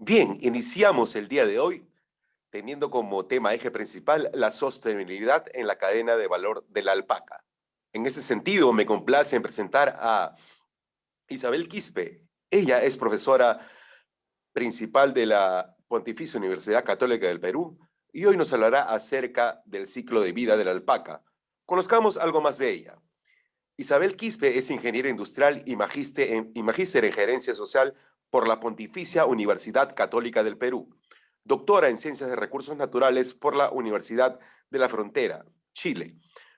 Bien, iniciamos el día de hoy teniendo como tema eje principal la sostenibilidad en la cadena de valor de la alpaca. En ese sentido, me complace en presentar a Isabel Quispe. Ella es profesora principal de la Pontificia Universidad Católica del Perú y hoy nos hablará acerca del ciclo de vida de la alpaca. Conozcamos algo más de ella. Isabel Quispe es ingeniera industrial y magíster en gerencia social por la Pontificia Universidad Católica del Perú, doctora en ciencias de recursos naturales por la Universidad de la Frontera, Chile,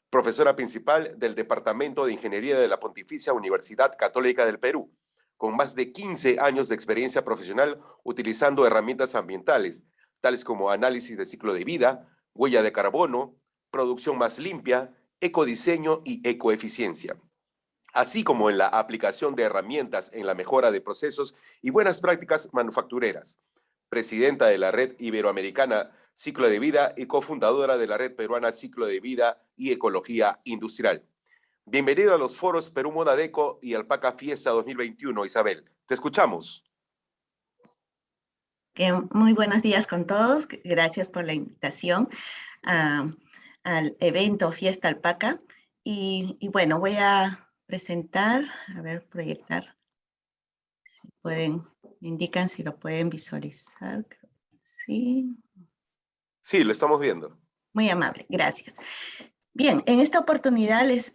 profesora principal del Departamento de Ingeniería de la Pontificia Universidad Católica del Perú, con más de 15 años de experiencia profesional utilizando herramientas ambientales, tales como análisis de ciclo de vida, huella de carbono, producción más limpia, ecodiseño y ecoeficiencia, así como en la aplicación de herramientas en la mejora de procesos y buenas prácticas manufactureras. Presidenta de la Red Iberoamericana Ciclo de Vida y cofundadora de la Red Peruana Ciclo de Vida y Ecología Industrial. Bienvenido a los foros Perú Moda Deco y Alpaca Fiesta 2021, Isabel. Te escuchamos. Muy buenos días con todos. Gracias por la invitación al evento Fiesta Alpaca. Y bueno, voy a presentar, a ver, proyectar. Si pueden, me indican si lo pueden visualizar. Sí. Sí, lo estamos viendo. Muy amable, gracias. Bien, en esta oportunidad les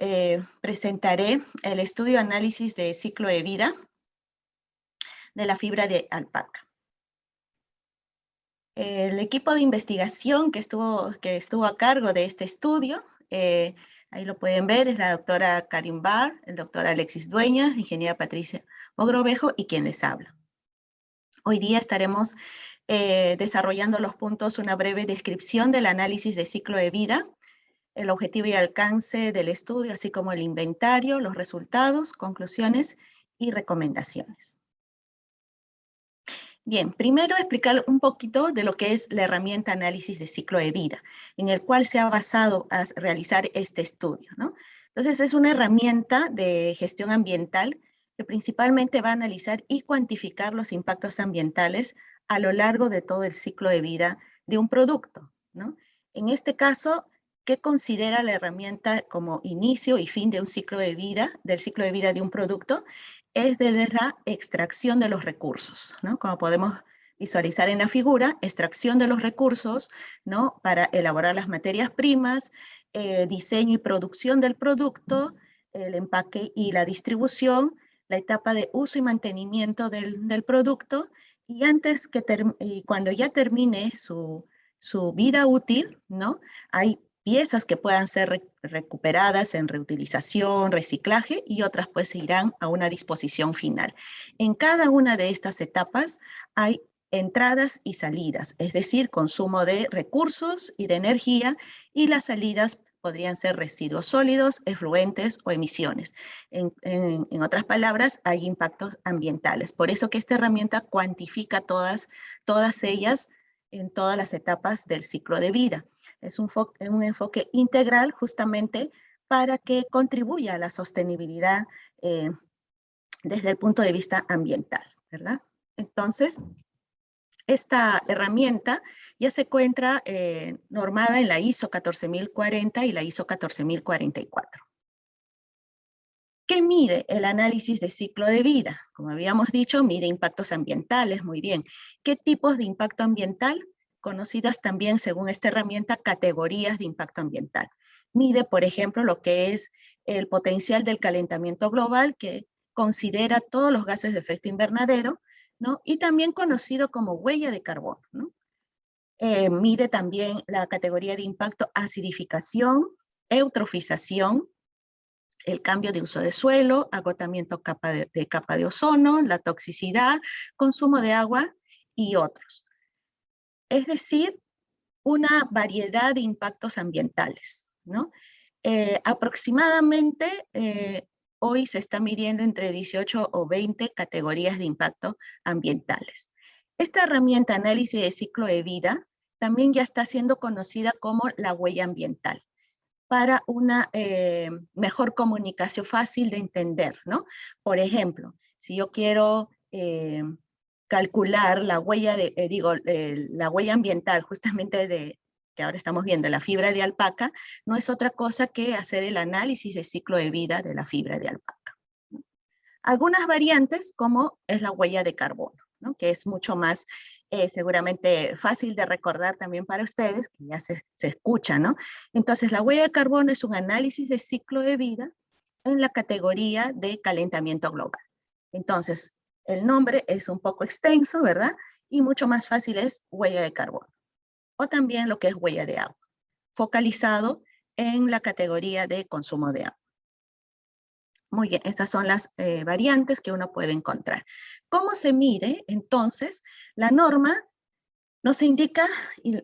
presentaré el estudio análisis de ciclo de vida de la fibra de alpaca. El equipo de investigación que estuvo a cargo de este estudio, ahí lo pueden ver, es la doctora Karin Barr, el doctor Alexis Dueñas, ingeniera Patricia Mogrovejo y quien les habla. Hoy día estaremos desarrollando los puntos, una breve descripción del análisis de ciclo de vida, el objetivo y alcance del estudio, así como el inventario, los resultados, conclusiones y recomendaciones. Bien, primero explicar un poquito de lo que es la herramienta análisis de ciclo de vida, en el cual se ha basado a realizar este estudio, ¿no? Entonces, es una herramienta de gestión ambiental que principalmente va a analizar y cuantificar los impactos ambientales a lo largo de todo el ciclo de vida de un producto, ¿no? En este caso, ¿qué considera la herramienta como inicio y fin de un ciclo de vida, del ciclo de vida de un producto? Es desde la extracción de los recursos, ¿no? Como podemos visualizar en la figura, extracción de los recursos, ¿no? Para elaborar las materias primas, diseño y producción del producto, el empaque y la distribución, la etapa de uso y mantenimiento del producto, y cuando ya termine su vida útil, ¿no? Hay piezas que puedan ser recuperadas en reutilización, reciclaje, y otras pues se irán a una disposición final. En cada una de estas etapas hay entradas y salidas, es decir, consumo de recursos y de energía, y las salidas podrían ser residuos sólidos, efluentes o emisiones. En otras palabras, hay impactos ambientales. Por eso que esta herramienta cuantifica todas ellas en todas las etapas del ciclo de vida. Es un enfoque integral justamente para que contribuya a la sostenibilidad desde el punto de vista ambiental, ¿verdad? Entonces, esta herramienta ya se encuentra normada en la ISO 14040 y la ISO 14044. ¿Qué mide el análisis de ciclo de vida? Como habíamos dicho, mide impactos ambientales, muy bien. ¿Qué tipos de impacto ambiental? Conocidas también, según esta herramienta, categorías de impacto ambiental. Mide, por ejemplo, lo que es el potencial del calentamiento global, que considera todos los gases de efecto invernadero, ¿no? Y también conocido como huella de carbono, ¿no? Mide también la categoría de impacto acidificación, eutrofización, el cambio de uso de suelo, agotamiento de capa de ozono, la toxicidad, consumo de agua y otros. Es decir, una variedad de impactos ambientales, ¿no? Aproximadamente hoy se está midiendo entre 18 o 20 categorías de impacto ambientales. Esta herramienta análisis de ciclo de vida también ya está siendo conocida como la huella ambiental, para una mejor comunicación fácil de entender, ¿no? Por ejemplo, si yo quiero calcular la huella, la huella ambiental justamente que ahora estamos viendo, la fibra de alpaca, no es otra cosa que hacer el análisis de ciclo de vida de la fibra de alpaca. Algunas variantes, como es la huella de carbono, ¿no? Que es mucho más seguramente fácil de recordar también para ustedes, que ya se escucha, ¿no? Entonces, la huella de carbono es un análisis de ciclo de vida en la categoría de calentamiento global. Entonces, el nombre es un poco extenso, ¿verdad? Y mucho más fácil es huella de carbono. O también lo que es huella de agua, focalizado en la categoría de consumo de agua. Muy bien, estas son las variantes que uno puede encontrar. ¿Cómo se mide? Entonces, la norma nos indica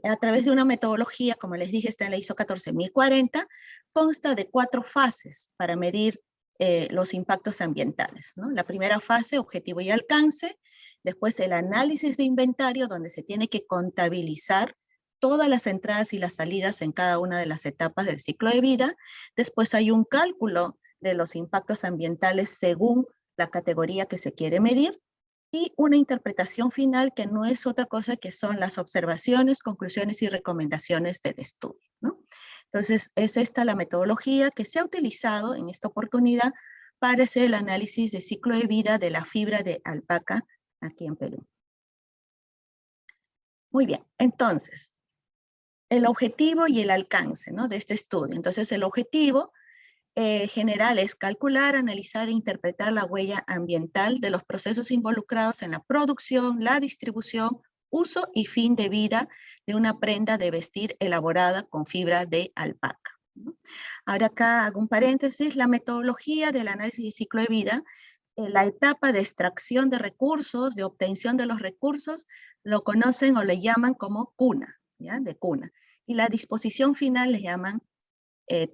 a través de una metodología, como les dije, está en la ISO 14040, consta de 4 fases para medir los impactos ambientales, ¿no? La primera fase, objetivo y alcance, después el análisis de inventario, donde se tiene que contabilizar todas las entradas y las salidas en cada una de las etapas del ciclo de vida. Después hay un cálculo de los impactos ambientales según la categoría que se quiere medir, y una interpretación final que no es otra cosa que son las observaciones, conclusiones y recomendaciones del estudio, ¿no? Entonces, es esta la metodología que se ha utilizado en esta oportunidad para hacer el análisis de ciclo de vida de la fibra de alpaca aquí en Perú. Muy bien, entonces, el objetivo y el alcance, ¿no?, de este estudio. Entonces, el objetivo general es calcular, analizar e interpretar la huella ambiental de los procesos involucrados en la producción, la distribución, uso y fin de vida de una prenda de vestir elaborada con fibra de alpaca, ¿no? Ahora acá hago un paréntesis, la metodología del análisis de ciclo de vida, la etapa de extracción de recursos, de obtención de los recursos, lo conocen o le llaman como cuna, ¿ya? De cuna. Y la disposición final le llaman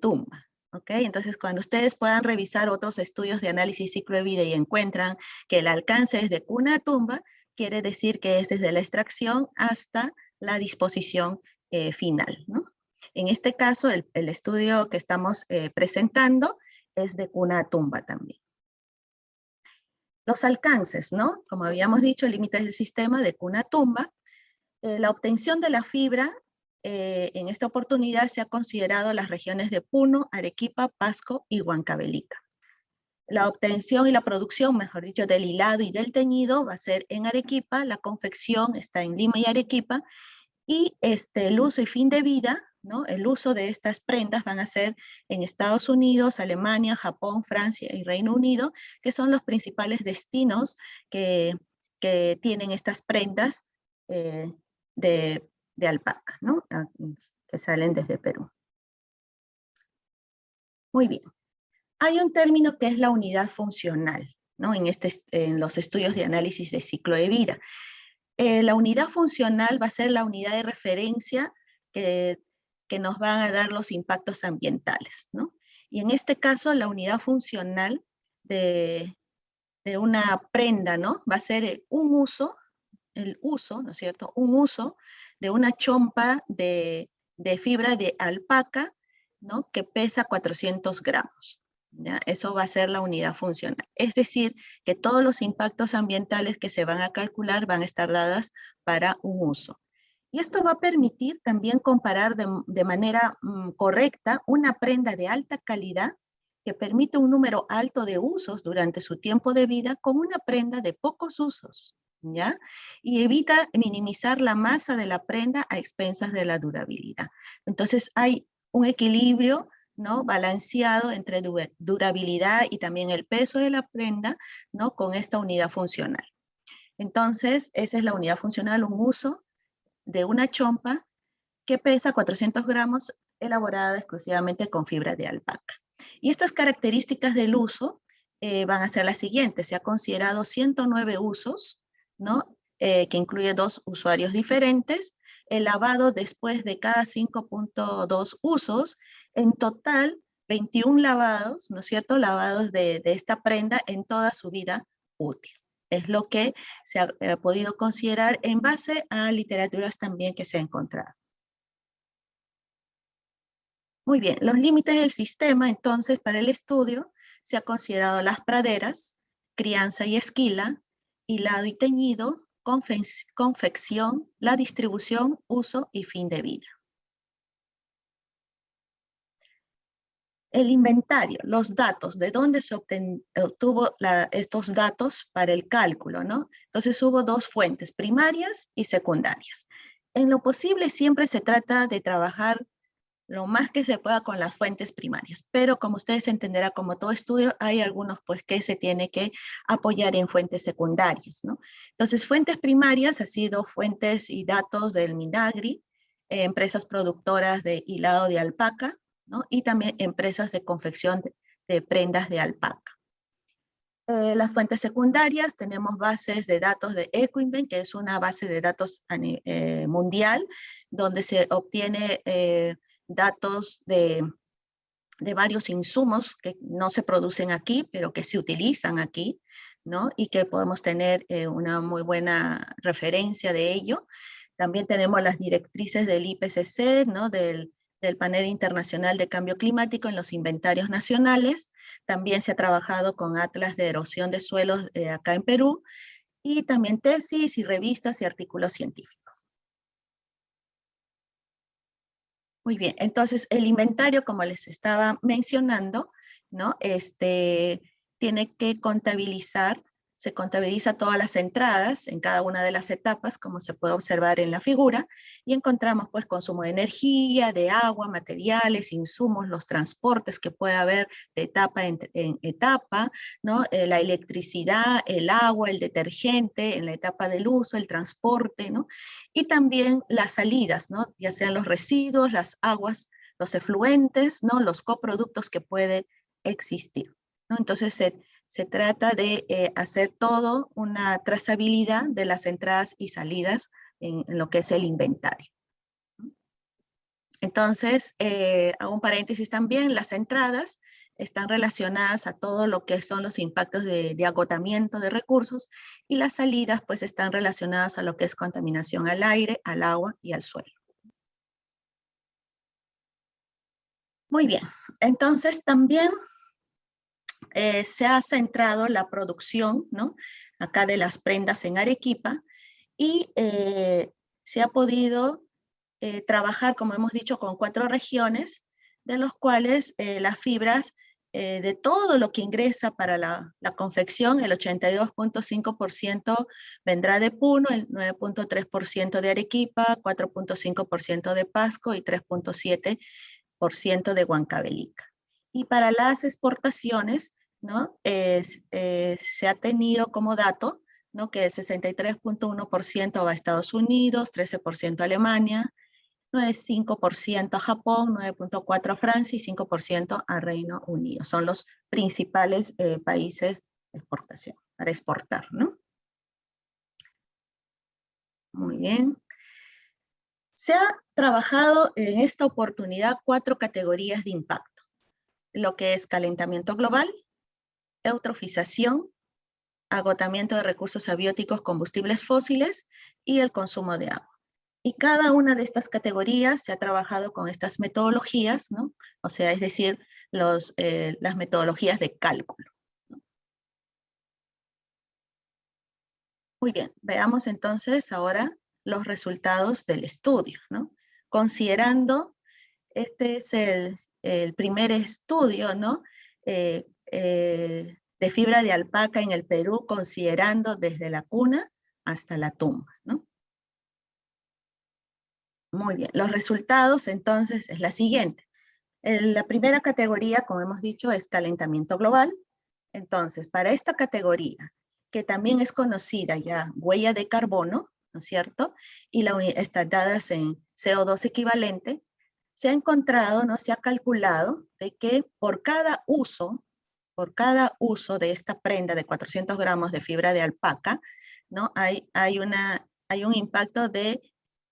tumba. ¿Ok? Entonces, cuando ustedes puedan revisar otros estudios de análisis ciclo de vida y encuentran que el alcance es de cuna a tumba, quiere decir que es desde la extracción hasta la disposición final, ¿no? En este caso, el estudio que estamos presentando es de cuna a tumba también. Los alcances, ¿no? Como habíamos dicho, límites del sistema de cuna a tumba. La obtención de la fibra en esta oportunidad se ha considerado las regiones de Puno, Arequipa, Pasco y Huancavelica. La obtención y la producción, mejor dicho, del hilado y del teñido va a ser en Arequipa, la confección está en Lima y Arequipa, y el uso y fin de vida, ¿no? El uso de estas prendas van a ser en Estados Unidos, Alemania, Japón, Francia y Reino Unido, que son los principales destinos que tienen estas prendas de alpaca, ¿no? Que salen desde Perú. Muy bien. Hay un término que es la unidad funcional, ¿no? En los estudios de análisis de ciclo de vida. La unidad funcional va a ser la unidad de referencia que nos van a dar los impactos ambientales, ¿no? Y en este caso, la unidad funcional de una prenda, ¿no? Va a ser el uso, ¿no es cierto? Un uso de una chompa de fibra de alpaca, ¿no? Que pesa 400 gramos. ¿Ya? Eso va a ser la unidad funcional. Es decir, que todos los impactos ambientales que se van a calcular van a estar dadas para un uso. Y esto va a permitir también comparar de manera correcta una prenda de alta calidad que permite un número alto de usos durante su tiempo de vida con una prenda de pocos usos, ¿ya? Y evita minimizar la masa de la prenda a expensas de la durabilidad. Entonces hay un equilibrio, ¿no?, balanceado entre durabilidad y también el peso de la prenda, ¿no?, con esta unidad funcional. Entonces, esa es la unidad funcional, un uso de una chompa que pesa 400 gramos, elaborada exclusivamente con fibra de alpaca. Y estas características del uso van a ser las siguientes. Se ha considerado 109 usos, ¿no?, que incluye 2 usuarios diferentes, el lavado después de cada 5.2 usos, en total 21 lavados, ¿no es cierto?, lavados de esta prenda en toda su vida útil. Es lo que se ha podido considerar en base a literaturas también que se ha encontrado. Muy bien, los límites del sistema, entonces, para el estudio, se ha considerado las praderas, crianza y esquila, hilado y teñido, confección, la distribución, uso y fin de vida. El inventario, los datos, de dónde se obtuvo estos datos para el cálculo, ¿no? Entonces hubo dos fuentes, primarias y secundarias. En lo posible siempre se trata de trabajar lo más que se pueda con las fuentes primarias, pero como ustedes entenderán, como todo estudio, hay algunos pues que se tiene que apoyar en fuentes secundarias, ¿no? Entonces, fuentes primarias han sido fuentes y datos del Minagri, empresas productoras de hilado de alpaca, ¿no? Y también empresas de confección de prendas de alpaca. Las fuentes secundarias, tenemos bases de datos de Equinven, que es una base de datos mundial, donde se obtiene datos de varios insumos que no se producen aquí, pero que se utilizan aquí, ¿no? Y que podemos tener una muy buena referencia de ello. También tenemos las directrices del IPCC, ¿no? Del Panel Internacional de Cambio Climático en los inventarios nacionales. También se ha trabajado con atlas de erosión de suelos acá en Perú, y también tesis y revistas y artículos científicos. Muy bien, entonces el inventario, como les estaba mencionando, ¿no? Tiene que contabilizar, se contabiliza todas las entradas en cada una de las etapas, como se puede observar en la figura, y encontramos pues consumo de energía, de agua, materiales, insumos, los transportes que puede haber de etapa en etapa, ¿no? La electricidad, el agua, el detergente en la etapa del uso, el transporte, ¿no? Y también las salidas, ¿no? Ya sean los residuos, las aguas, los efluentes, ¿no? Los coproductos que puede existir, ¿no? Entonces se trata de hacer todo una trazabilidad de las entradas y salidas en lo que es el inventario. Entonces, hago un paréntesis también, las entradas están relacionadas a todo lo que son los impactos de agotamiento de recursos, y las salidas pues están relacionadas a lo que es contaminación al aire, al agua y al suelo. Muy bien, entonces también se ha centrado la producción, ¿no? Acá de las prendas en Arequipa, y se ha podido trabajar, como hemos dicho, con 4 regiones, de los cuales las fibras de todo lo que ingresa para la confección, el 82.5% vendrá de Puno, el 9.3% de Arequipa, 4.5% de Pasco y 3.7% de Huancavelica. Y para las exportaciones, ¿no? Se ha tenido como dato, ¿no? Que el 63.1% va a Estados Unidos, 13% a Alemania, 9.5% a Japón, 9.4% a Francia y 5% a Reino Unido. Son los principales países de exportación, para exportar, ¿no? Muy bien. Se ha trabajado en esta oportunidad 4 categorías de impacto, lo que es calentamiento global, eutrofización, agotamiento de recursos abióticos, combustibles fósiles y el consumo de agua. Y cada una de estas categorías se ha trabajado con estas metodologías, ¿no? O sea, es decir, las metodologías de cálculo, ¿no? Muy bien, veamos entonces ahora los resultados del estudio, ¿no? Considerando, este es el primer estudio, ¿no? De fibra de alpaca en el Perú, considerando desde la cuna hasta la tumba, ¿no? Muy bien, los resultados entonces es la siguiente. La primera categoría, como hemos dicho, es calentamiento global. Entonces, para esta categoría, que también es conocida ya huella de carbono, ¿no es cierto? Y están dadas en CO2 equivalente, se ha encontrado, ¿no? Se ha calculado de que por cada uso de esta prenda de 400 gramos de fibra de alpaca, ¿no? Hay un impacto de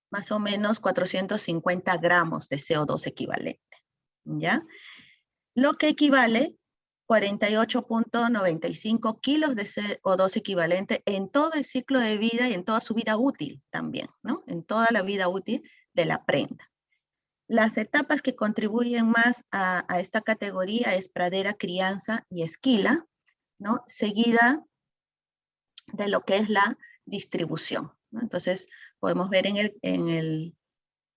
más o menos 450 gramos de CO2 equivalente, ¿ya? Lo que equivale 48.95 kilos de CO2 equivalente en todo el ciclo de vida y en toda su vida útil también, ¿no? En toda la vida útil de la prenda. Las etapas que contribuyen más a esta categoría es pradera, crianza y esquila, ¿no? Seguida de lo que es la distribución, ¿no? Entonces, podemos ver en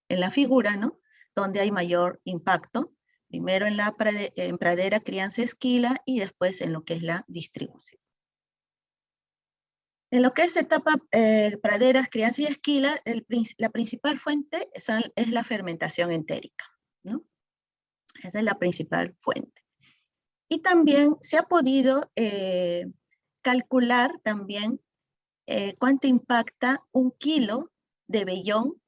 la figura, ¿no? Donde hay mayor impacto, primero en pradera, crianza, esquila, y después en lo que es la distribución. En lo que es etapa praderas, crianza y esquila, la principal fuente es la fermentación entérica, ¿no? Esa es la principal fuente. Y también se ha podido calcular también cuánto impacta 1 kilo de vellón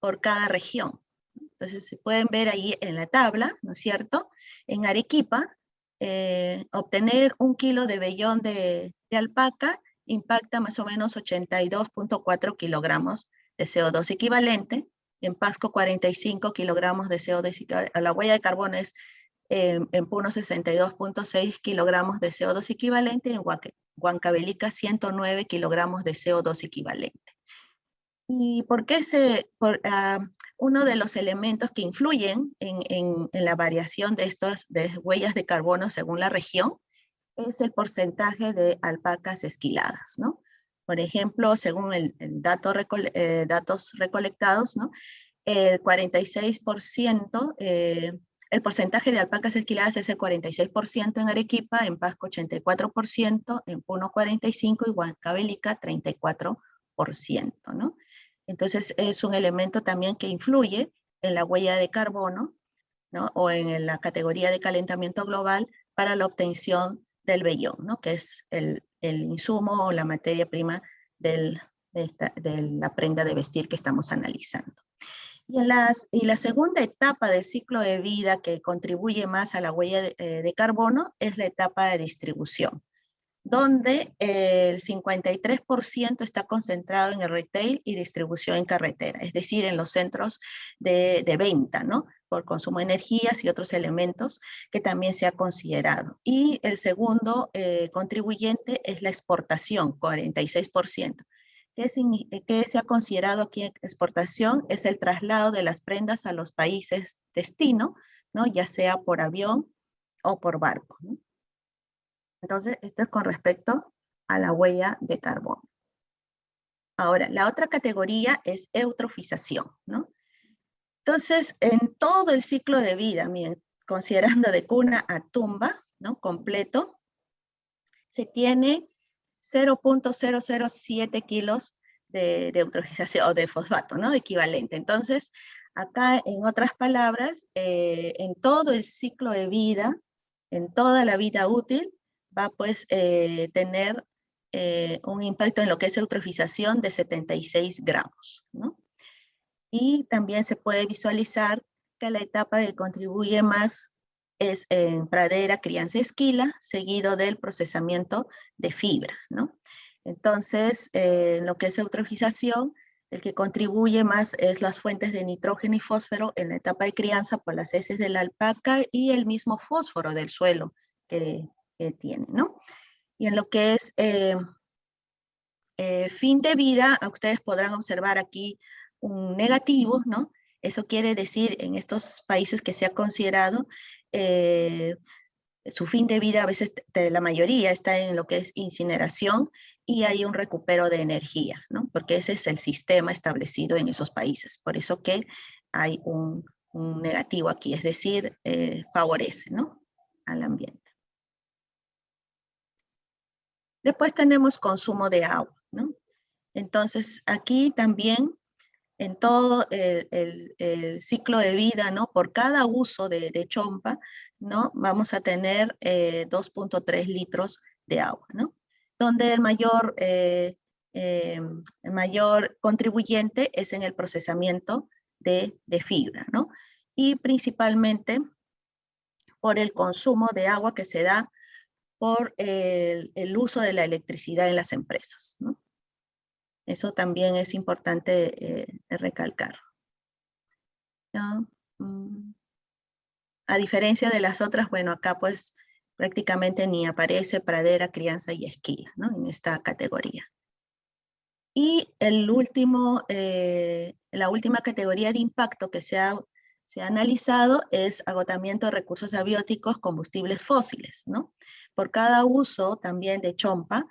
por cada región. Entonces se pueden ver ahí en la tabla, ¿no es cierto? En Arequipa, obtener 1 kilo de vellón de alpaca impacta más o menos 82.4 kilogramos de CO2 equivalente. En Pasco, 45 kilogramos de CO2 equivalente. La huella de carbono es en Puno 62.6 kilogramos de CO2 equivalente, y en Huancavelica 109 kilogramos de CO2 equivalente. ¿Y por qué uno de los elementos que influyen en la variación de estas huellas de carbono según la región es el porcentaje de alpacas esquiladas, ¿no? Por ejemplo, según datos recolectados, ¿no? El 46%, el porcentaje de alpacas esquiladas es el 46% en Arequipa, en Pasco 84%, en Puno 45% y Huancavelica 34%, ¿no? Entonces es un elemento también que influye en la huella de carbono, ¿no? O en la categoría de calentamiento global para la obtención del vellón, ¿no? Que es el insumo o la materia prima de la prenda de vestir que estamos analizando. Y la segunda etapa del ciclo de vida que contribuye más a la huella de carbono es la etapa de distribución, donde el 53% está concentrado en el retail y distribución en carretera, es decir, en los centros de venta, ¿no? Por consumo de energías y otros elementos que también se ha considerado. Y el segundo contribuyente es la exportación, 46%. ¿Qué se ha considerado aquí exportación? Es el traslado de las prendas a los países destino, ¿no? Ya sea por avión o por barco, ¿no? Entonces, esto es con respecto a la huella de carbono. Ahora, la otra categoría es eutrofización, ¿no? Entonces, en todo el ciclo de vida, miren, considerando de cuna a tumba, ¿no? Completo, se tiene 0.007 kilos de eutrofización o de fosfato, ¿no? Equivalente. Entonces, acá, en otras palabras, en todo el ciclo de vida, en toda la vida útil, va pues tener un impacto en lo que es eutrofización de 76 gramos, ¿no? Y también se puede visualizar que la etapa que contribuye más es en pradera, crianza, esquila, seguido del procesamiento de fibra, ¿no? Entonces, lo que es eutrofización, el que contribuye más es las fuentes de nitrógeno y fósforo en la etapa de crianza por las heces de la alpaca y el mismo fósforo del suelo que tiene, ¿no? Y en lo que es fin de vida, ustedes podrán observar aquí un negativo, ¿no? Eso quiere decir, en estos países que se ha considerado, su fin de vida a veces, la mayoría está en lo que es incineración y hay un recupero de energía, ¿no? Porque ese es el sistema establecido en esos países. Por eso que hay un negativo aquí, es decir, favorece, ¿no? Al ambiente. Después tenemos consumo de agua, ¿no? Entonces, aquí también, en todo el ciclo de vida, ¿no? Por cada uso de chompa, ¿no? Vamos a tener 2.3 litros de agua, ¿no? Donde el mayor contribuyente es en el procesamiento de fibra, ¿no? Y principalmente por el consumo de agua que se da por el uso de la electricidad en las empresas, ¿no? Eso también es importante recalcar. ¿No? A diferencia de las otras, bueno, acá pues prácticamente ni aparece pradera, crianza y esquila, ¿no? En esta categoría. Y la última categoría de impacto que se ha analizado es agotamiento de recursos abióticos, combustibles fósiles, ¿no? Por cada uso también de chompa,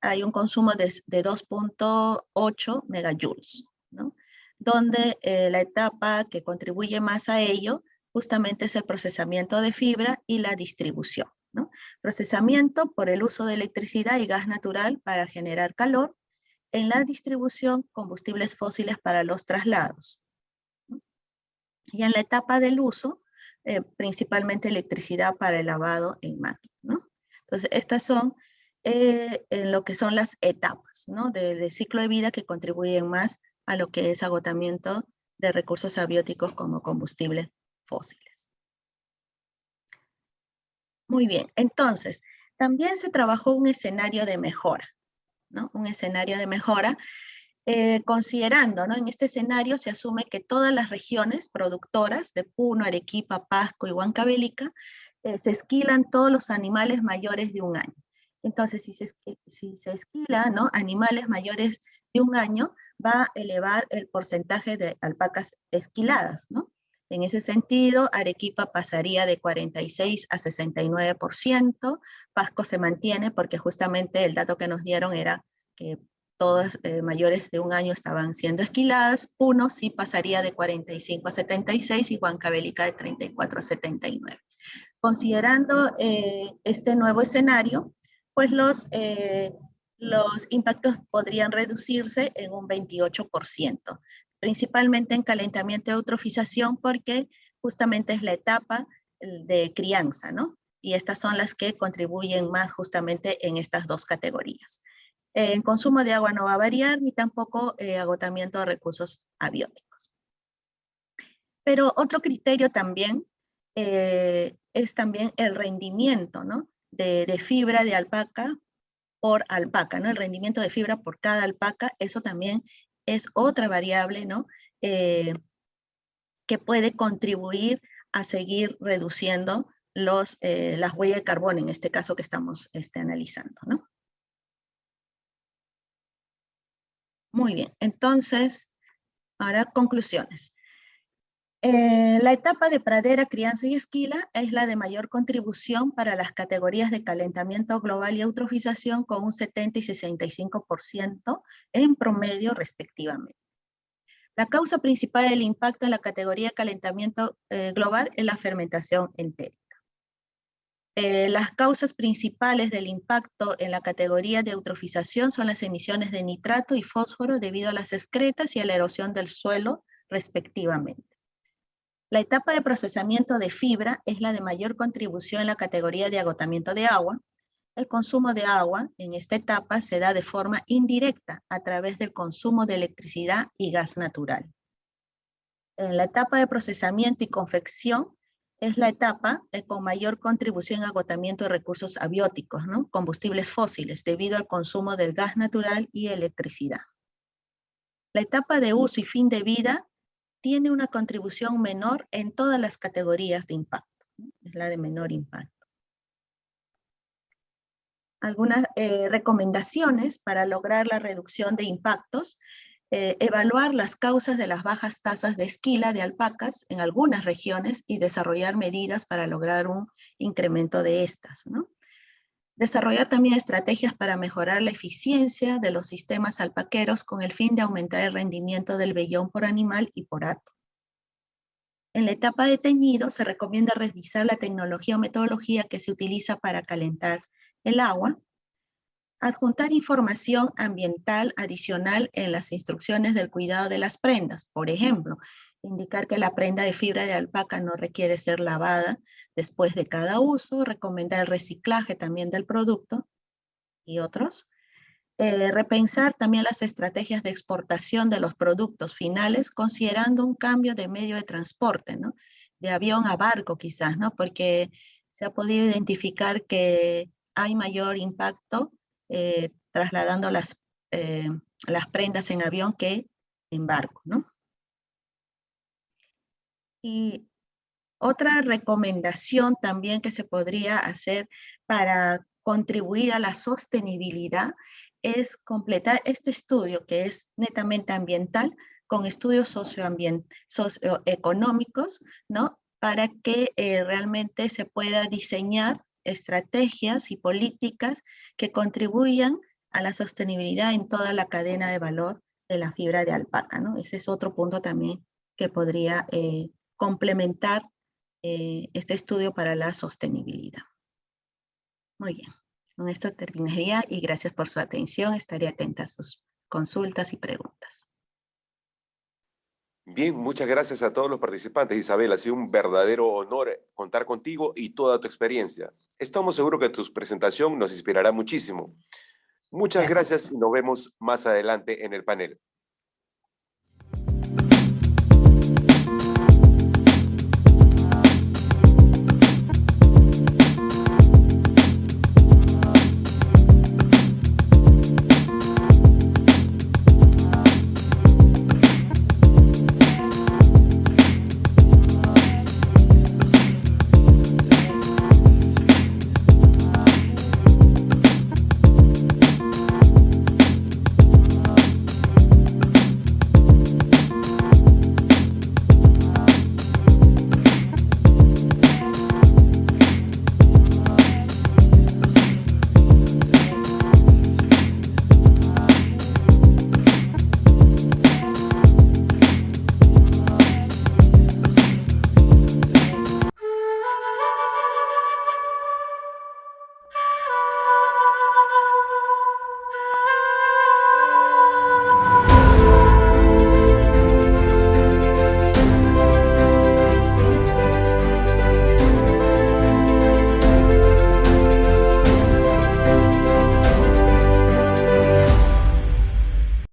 hay un consumo de 2.8 megajoules, ¿no? Donde la etapa que contribuye más a ello justamente es el procesamiento de fibra y la distribución, ¿no? Procesamiento por el uso de electricidad y gas natural para generar calor. En la distribución, combustibles fósiles para los traslados. Y en la etapa del uso, principalmente electricidad para el lavado en máquina, ¿no? Entonces, estas son en lo que son las etapas, ¿no? Del ciclo de vida que contribuyen más a lo que es agotamiento de recursos abióticos como combustibles fósiles. Muy bien, entonces, también se trabajó un escenario de mejora, ¿no? Un escenario de mejora considerando, ¿no? En este escenario se asume que todas las regiones productoras de Puno, Arequipa, Pasco y Huancavelica se esquilan todos los animales mayores de un año. Entonces, si se esquila, ¿no? Animales mayores de un año, va a elevar el porcentaje de alpacas esquiladas, ¿no? En ese sentido, Arequipa pasaría de 46 a 69%, Pasco se mantiene porque justamente el dato que nos dieron era que todas mayores de un año estaban siendo esquiladas, Puno sí pasaría de 45 a 76 y Huancavelica de 34 a 79. Considerando este nuevo escenario, pues los impactos podrían reducirse en un 28%, principalmente en calentamiento y eutrofización, porque justamente es la etapa de crianza, ¿no? Y estas son las que contribuyen más justamente en estas dos categorías. En consumo de agua no va a variar, ni tampoco agotamiento de recursos abióticos. Pero otro criterio también es también el rendimiento, ¿no? de fibra de alpaca por alpaca, ¿no? El rendimiento de fibra por cada alpaca, eso también es otra variable, ¿no? Que puede contribuir a seguir reduciendo las huellas de carbono, en este caso que estamos analizando, ¿no? Muy bien, entonces, ahora conclusiones. La etapa de pradera, crianza y esquila es la de mayor contribución para las categorías de calentamiento global y eutrofización con un 70 y 65% en promedio respectivamente. La causa principal del impacto en la categoría de calentamiento global es la fermentación entérica. Las causas principales del impacto en la categoría de eutrofización son las emisiones de nitrato y fósforo debido a las excretas y a la erosión del suelo respectivamente. La etapa de procesamiento de fibra es la de mayor contribución en la categoría de agotamiento de agua. El consumo de agua en esta etapa se da de forma indirecta a través del consumo de electricidad y gas natural. En la etapa de procesamiento y confección es la etapa con mayor contribución en agotamiento de recursos abióticos, ¿no? Combustibles fósiles, debido al consumo del gas natural y electricidad. La etapa de uso y fin de vida tiene una contribución menor en todas las categorías de impacto, ¿no? Es la de menor impacto. Algunas recomendaciones para lograr la reducción de impactos: evaluar las causas de las bajas tasas de esquila de alpacas en algunas regiones y desarrollar medidas para lograr un incremento de estas, ¿no? Desarrollar también estrategias para mejorar la eficiencia de los sistemas alpaqueros con el fin de aumentar el rendimiento del vellón por animal y por hato. En la etapa de teñido se recomienda revisar la tecnología o metodología que se utiliza para calentar el agua. Adjuntar información ambiental adicional en las instrucciones del cuidado de las prendas. Por ejemplo, indicar que la prenda de fibra de alpaca no requiere ser lavada después de cada uso, recomendar el reciclaje también del producto y otros. Repensar también las estrategias de exportación de los productos finales, considerando un cambio de medio de transporte, ¿no? De avión a barco quizás, ¿no? Porque se ha podido identificar que hay mayor impacto trasladando las prendas en avión que en barco, ¿no? Y otra recomendación también que se podría hacer para contribuir a la sostenibilidad es completar este estudio que es netamente ambiental con estudios socioeconómicos, ¿no? Para que realmente se pueda diseñar estrategias y políticas que contribuyan a la sostenibilidad en toda la cadena de valor de la fibra de alpaca, ¿no? Ese es otro punto también que podría complementar este estudio para la sostenibilidad. Muy bien, con esto terminaría y gracias por su atención. Estaré atenta a sus consultas y preguntas. Bien, muchas gracias a todos los participantes. Isabel, ha sido un verdadero honor contar contigo y toda tu experiencia. Estamos seguros que tu presentación nos inspirará muchísimo. Muchas Gracias. gracias y nos vemos más adelante en el panel.